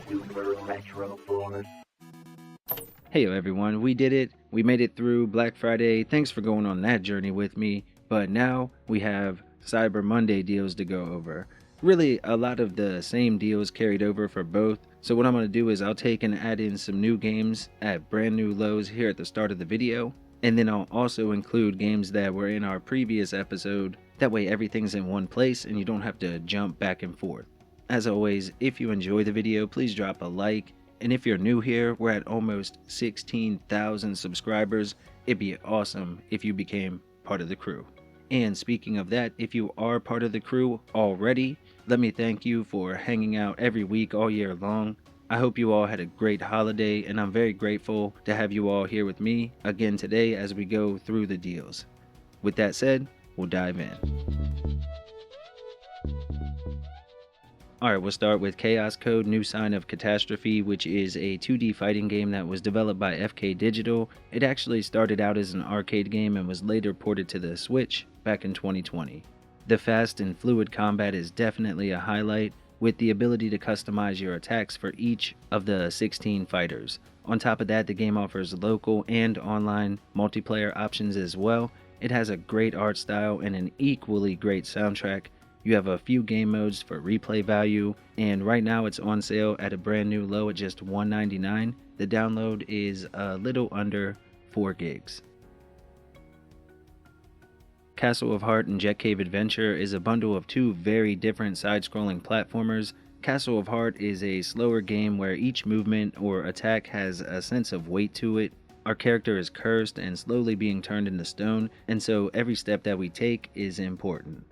Super Retro Board. Hey everyone, we did it. We made it through Black Friday. Thanks for going on that journey with me. But now we have Cyber Monday deals to go over. Really, a lot of the same deals carried over for both. So what I'm going to do is I'll take and add in some new games at brand new lows here at the start of the video. And then I'll also include games that were in our previous episode. That way everything's in one place and you don't have to jump back and forth. As always, if you enjoy the video, please drop a like. And if you're new here, we're at almost 16,000 subscribers. It'd be awesome if you became part of the crew. And speaking of that, if you are part of the crew already, let me thank you for hanging out every week all year long. I hope you all had a great holiday, and I'm very grateful to have you all here with me again today as we go through the deals. With that said, we'll dive in. Alright, we'll start with Chaos Code New Sign of Catastrophe, which is a 2D fighting game that was developed by FK Digital. It actually started out as an arcade game and was later ported to the Switch back in 2020. The fast and fluid combat is definitely a highlight, with the ability to customize your attacks for each of the 16 fighters. On top of that, the game offers local and online multiplayer options as well. It has a great art style and an equally great soundtrack. You have a few game modes for replay value, and right now it's on sale at a brand new low at just $1.99. The download is a little under 4 gigs. Castle of Heart and Jet Cave Adventure is a bundle of two very different side-scrolling platformers. Castle of Heart is a slower game where each movement or attack has a sense of weight to it. Our character is cursed and slowly being turned into stone, and so every step that we take is important.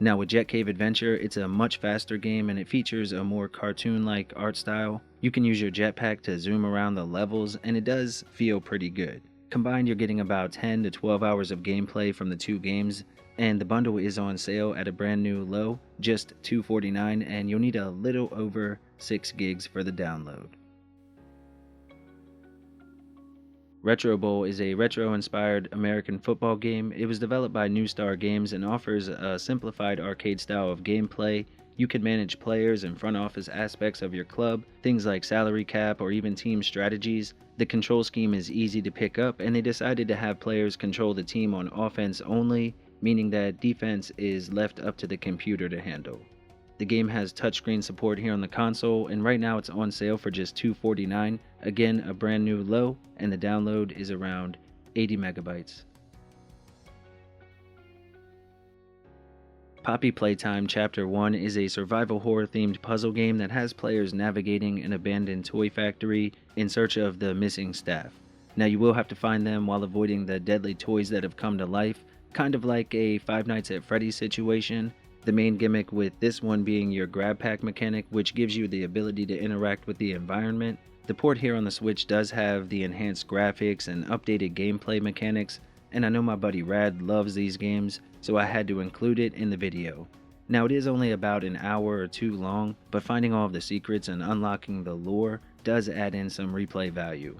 Now with Jet Cave Adventure, it's a much faster game and it features a more cartoon-like art style. You can use your jetpack to zoom around the levels and it does feel pretty good. Combined, you're getting about 10 to 12 hours of gameplay from the two games, and the bundle is on sale at a brand new low, just $2.49, and you'll need a little over 6 gigs for the download. Retro Bowl is a retro-inspired American football game. It was developed by New Star Games and offers a simplified arcade style of gameplay. You can manage players and front office aspects of your club, things like salary cap or even team strategies. The control scheme is easy to pick up, and they decided to have players control the team on offense only, meaning that defense is left up to the computer to handle. The game has touchscreen support here on the console, and right now it's on sale for just $2.49. Again, a brand new low, and the download is around 80 megabytes. Poppy Playtime Chapter 1 is a survival horror themed puzzle game that has players navigating an abandoned toy factory in search of the missing staff. Now you will have to find them while avoiding the deadly toys that have come to life, kind of like a Five Nights at Freddy's situation. The main gimmick with this one being your grab pack mechanic, which gives you the ability to interact with the environment. The port here on the Switch does have the enhanced graphics and updated gameplay mechanics, and I know my buddy Rad loves these games, so I had to include it in the video. Now it is only about an hour or two long, but finding all of the secrets and unlocking the lore does add in some replay value.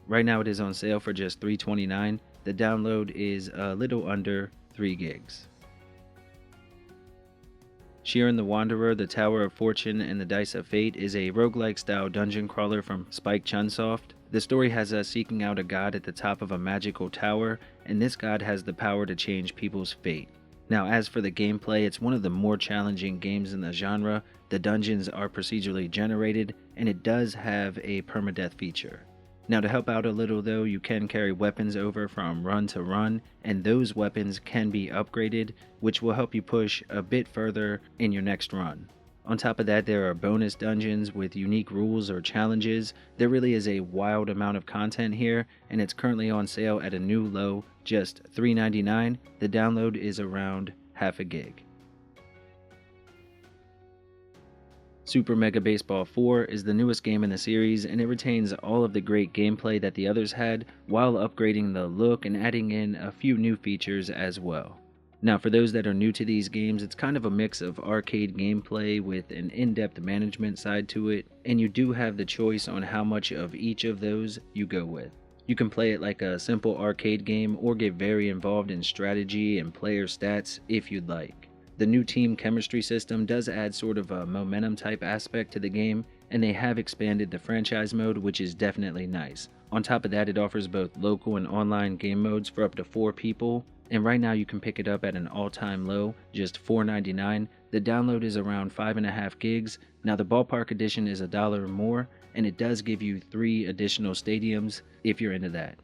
Right now it is on sale for just $3.29. The download is a little under 3 gigs. Shiren the Wanderer, the Tower of Fortune, and the Dice of Fate is a roguelike style dungeon crawler from Spike Chunsoft. The story has us seeking out a god at the top of a magical tower, and this god has the power to change people's fate. Now as for the gameplay, it's one of the more challenging games in the genre. The dungeons are procedurally generated, and it does have a permadeath feature. Now to help out a little though, you can carry weapons over from run to run, and those weapons can be upgraded, which will help you push a bit further in your next run. On top of that, there are bonus dungeons with unique rules or challenges. There really is a wild amount of content here, and it's currently on sale at a new low, just $3.99. The download is around half a gig. Super Mega Baseball 4 is the newest game in the series, and it retains all of the great gameplay that the others had, while upgrading the look and adding in a few new features as well. Now for those that are new to these games, it's kind of a mix of arcade gameplay with an in-depth management side to it, and you do have the choice on how much of each of those you go with. You can play it like a simple arcade game or get very involved in strategy and player stats if you'd like. The new team chemistry system does add sort of a momentum type aspect to the game, and they have expanded the franchise mode, which is definitely nice. On top of that, it offers both local and online game modes for up to 4 people, and right now you can pick it up at an all-time low, just $4.99. The download is around 5.5 gigs. Now the Ballpark Edition is $1 more, and it does give you 3 additional stadiums if you're into that.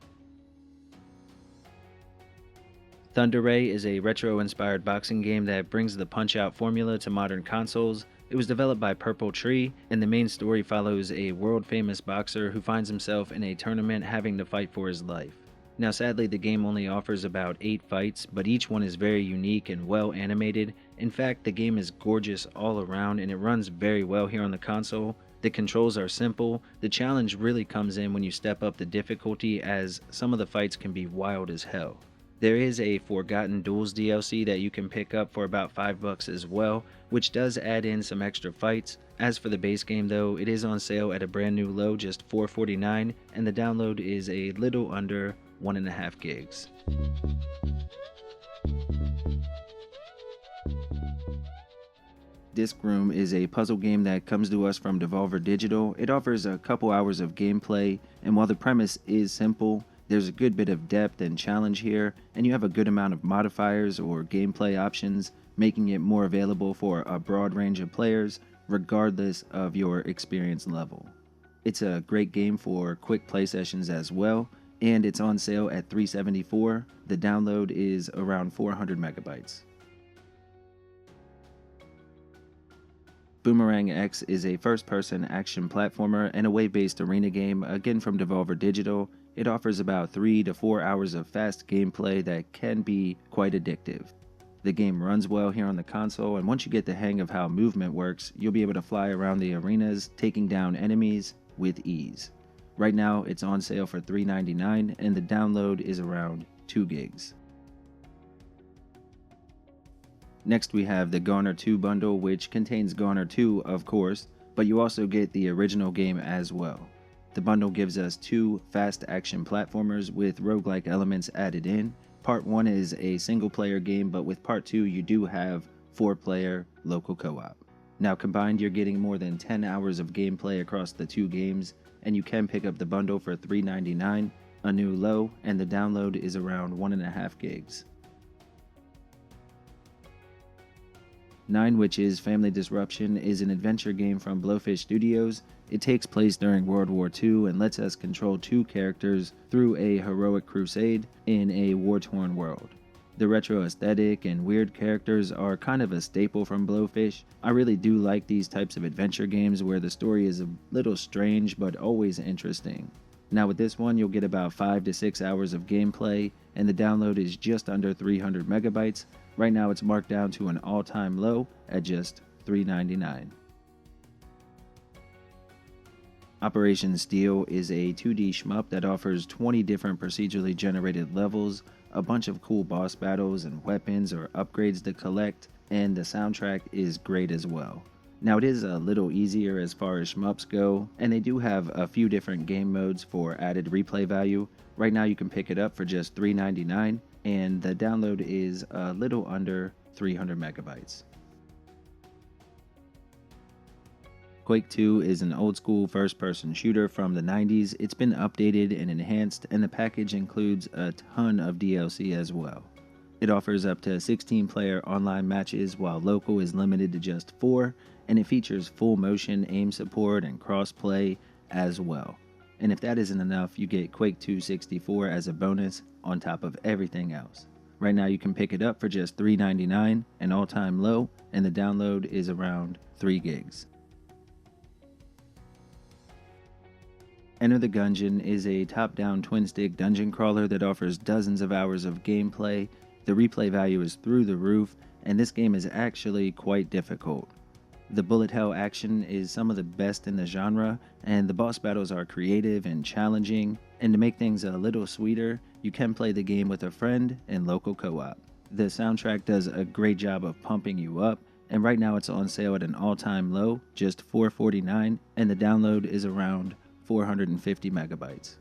Thunder Ray is a retro-inspired boxing game that brings the Punch-Out formula to modern consoles. It was developed by Purple Tree, and the main story follows a world-famous boxer who finds himself in a tournament having to fight for his life. Now sadly, the game only offers about 8 fights, but each one is very unique and well animated. In fact, the game is gorgeous all around and it runs very well here on the console. The controls are simple. The challenge really comes in when you step up the difficulty, as some of the fights can be wild as hell. There is a Forgotten Duels DLC that you can pick up for about $5 as well, which does add in some extra fights. As for the base game though, it is on sale at a brand new low, just $4.49, and the download is a little under 1.5 gigs. Disc Room is a puzzle game that comes to us from Devolver Digital. It offers a couple hours of gameplay, and while the premise is simple, there's a good bit of depth and challenge here, and you have a good amount of modifiers or gameplay options, making it more available for a broad range of players, regardless of your experience level. It's a great game for quick play sessions as well, and it's on sale at $3.74. The download is around 400 megabytes. Boomerang X is a first-person action platformer and a wave-based arena game, again from Devolver Digital. It offers about 3 to 4 hours of fast gameplay that can be quite addictive. The game runs well here on the console, and once you get the hang of how movement works, you'll be able to fly around the arenas, taking down enemies with ease. Right now, it's on sale for $3.99, and the download is around 2 gigs. Next we have the Gonner 2 bundle, which contains Gonner 2, of course, but you also get the original game as well. The bundle gives us 2 fast action platformers with roguelike elements added in. Part 1 is a single player game, but with Part 2 you do have 4-player local co-op. Now combined, you're getting more than 10 hours of gameplay across the 2 games, and you can pick up the bundle for $3.99, a new low, and the download is around 1.5 gigs. 9 Witches Family Disruption is an adventure game from Blowfish Studios. It takes place during World War II and lets us control 2 characters through a heroic crusade in a war-torn world. The retro aesthetic and weird characters are kind of a staple from Blowfish. I really do like these types of adventure games where the story is a little strange but always interesting. Now with this one, you'll get about 5 to 6 hours of gameplay, and the download is just under 300 megabytes. Right now it's marked down to an all-time low at just $3.99. Operation Steel is a 2D shmup that offers 20 different procedurally generated levels, a bunch of cool boss battles and weapons or upgrades to collect, and the soundtrack is great as well. Now it is a little easier as far as shmups go, and they do have a few different game modes for added replay value. Right now you can pick it up for just $3.99, and the download is a little under 300 megabytes. Quake II is an old-school first-person shooter from the 90s. It's been updated and enhanced, and the package includes a ton of DLC as well. It offers up to 16-player online matches, while local is limited to just 4, and it features full-motion aim support and cross-play as well. And if that isn't enough, you get Quake II 64 as a bonus on top of everything else. Right now you can pick it up for just $3.99, an all-time low, and the download is around 3 gigs. Enter the Gungeon is a top-down twin-stick dungeon crawler that offers dozens of hours of gameplay. The replay value is through the roof, and this game is actually quite difficult. The bullet hell action is some of the best in the genre, and the boss battles are creative and challenging, and to make things a little sweeter, you can play the game with a friend and local co-op. The soundtrack does a great job of pumping you up, and right now it's on sale at an all-time low, just $4.49, and the download is around 450 megabytes.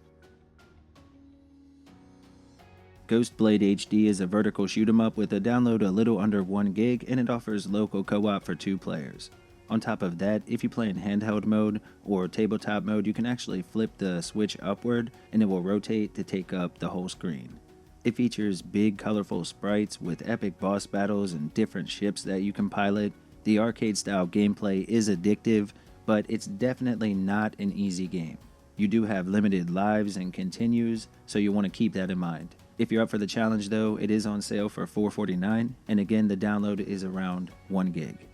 Ghostblade HD is a vertical shoot 'em up with a download a little under 1 gig, and it offers local co-op for 2 players. On top of that, if you play in handheld mode or tabletop mode, you can actually flip the switch upward and it will rotate to take up the whole screen. It features big colorful sprites with epic boss battles and different ships that you can pilot. The arcade style gameplay is addictive, but it's definitely not an easy game. You do have limited lives and continues, so you want to keep that in mind. If you're up for the challenge though, it is on sale for $4.49, and again the download is around 1 gig.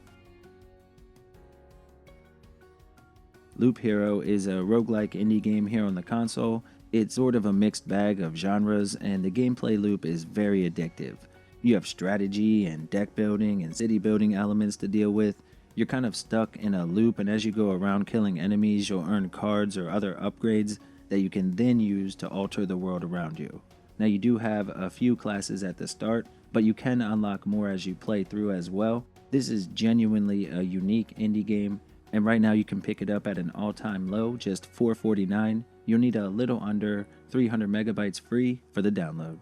Loop Hero is a roguelike indie game here on the console. It's sort of a mixed bag of genres, and the gameplay loop is very addictive. You have strategy and deck building and city building elements to deal with. You're kind of stuck in a loop, and as you go around killing enemies, you'll earn cards or other upgrades that you can then use to alter the world around you. Now you do have a few classes at the start, but you can unlock more as you play through as well. This is genuinely a unique indie game, and right now you can pick it up at an all-time low, just $4.49. You'll need a little under 300 megabytes free for the download.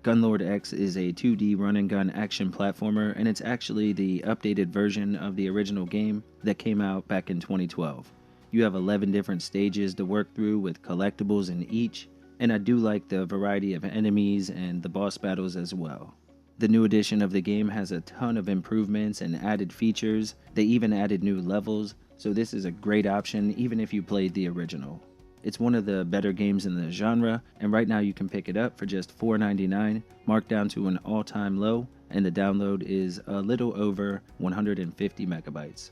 Gunlord X is a 2D run-and-gun action platformer, and it's actually the updated version of the original game that came out back in 2012. You have 11 different stages to work through with collectibles in each, and I do like the variety of enemies and the boss battles as well. The new edition of the game has a ton of improvements and added features. They even added new levels, so this is a great option even if you played the original. It's one of the better games in the genre, and right now you can pick it up for just $4.99, marked down to an all-time low, and the download is a little over 150 megabytes.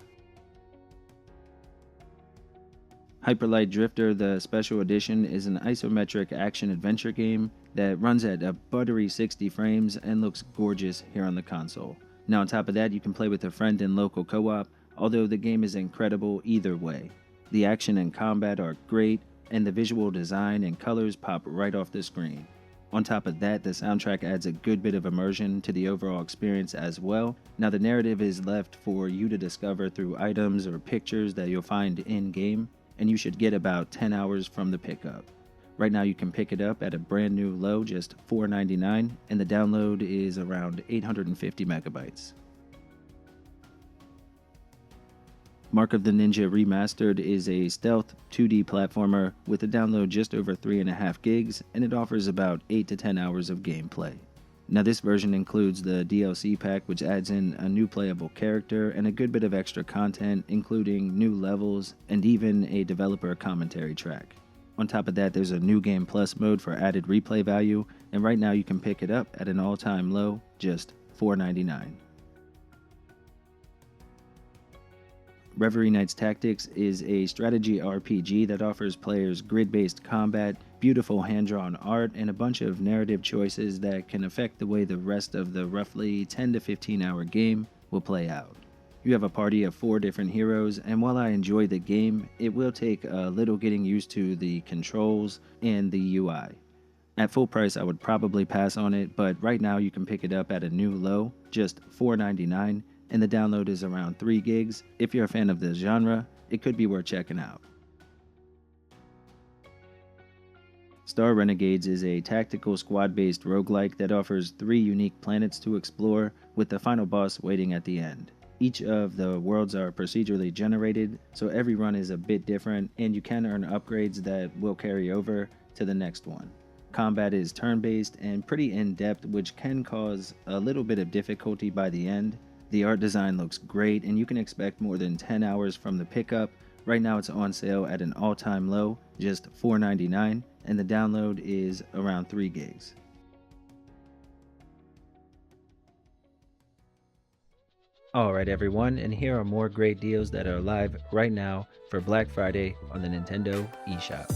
Hyperlight Drifter, the special edition, is an isometric action-adventure game that runs at a buttery 60 frames and looks gorgeous here on the console. Now on top of that, you can play with a friend in local co-op, although the game is incredible either way. The action and combat are great, and the visual design and colors pop right off the screen. On top of that, the soundtrack adds a good bit of immersion to the overall experience as well. Now the narrative is left for you to discover through items or pictures that you'll find in-game, and you should get about 10 hours from the pickup. Right now you can pick it up at a brand new low, just $4.99, and the download is around 850 megabytes. Mark of the Ninja Remastered is a stealth 2D platformer with a download just over 3.5 gigs, and it offers about 8 to 10 hours of gameplay. Now this version includes the DLC pack, which adds in a new playable character and a good bit of extra content, including new levels and even a developer commentary track. On top of that, there's a new game plus mode for added replay value, and right now you can pick it up at an all-time low, just $4.99. Reverie Knight's Tactics is a strategy RPG that offers players grid-based combat, beautiful hand-drawn art, and a bunch of narrative choices that can affect the way the rest of the roughly 10 to 15 hour game will play out. You have a party of 4 different heroes, and while I enjoy the game, it will take a little getting used to the controls and the UI. At full price, I would probably pass on it, but right now you can pick it up at a new low, just $4.99, and the download is around 3 gigs. If you're a fan of the genre, it could be worth checking out. Star Renegades is a tactical squad-based roguelike that offers 3 unique planets to explore, with the final boss waiting at the end. Each of the worlds are procedurally generated, so every run is a bit different, and you can earn upgrades that will carry over to the next one. Combat is turn-based and pretty in-depth, which can cause a little bit of difficulty by the end. The art design looks great, and you can expect more than 10 hours from the pickup. Right now it's on sale at an all-time low, just $4.99, and the download is around 3 gigs. Alright everyone, and here are more great deals that are live right now for Black Friday on the Nintendo eShop.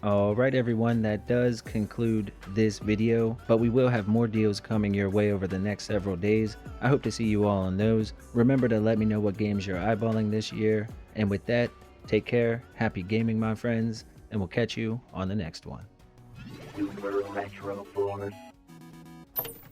Alright everyone, that does conclude this video, but we will have more deals coming your way over the next several days. I hope to see you all on those. Remember to let me know what games you're eyeballing this year. And with that, take care, happy gaming my friends, and we'll catch you on the next one. Super Retro Bonus.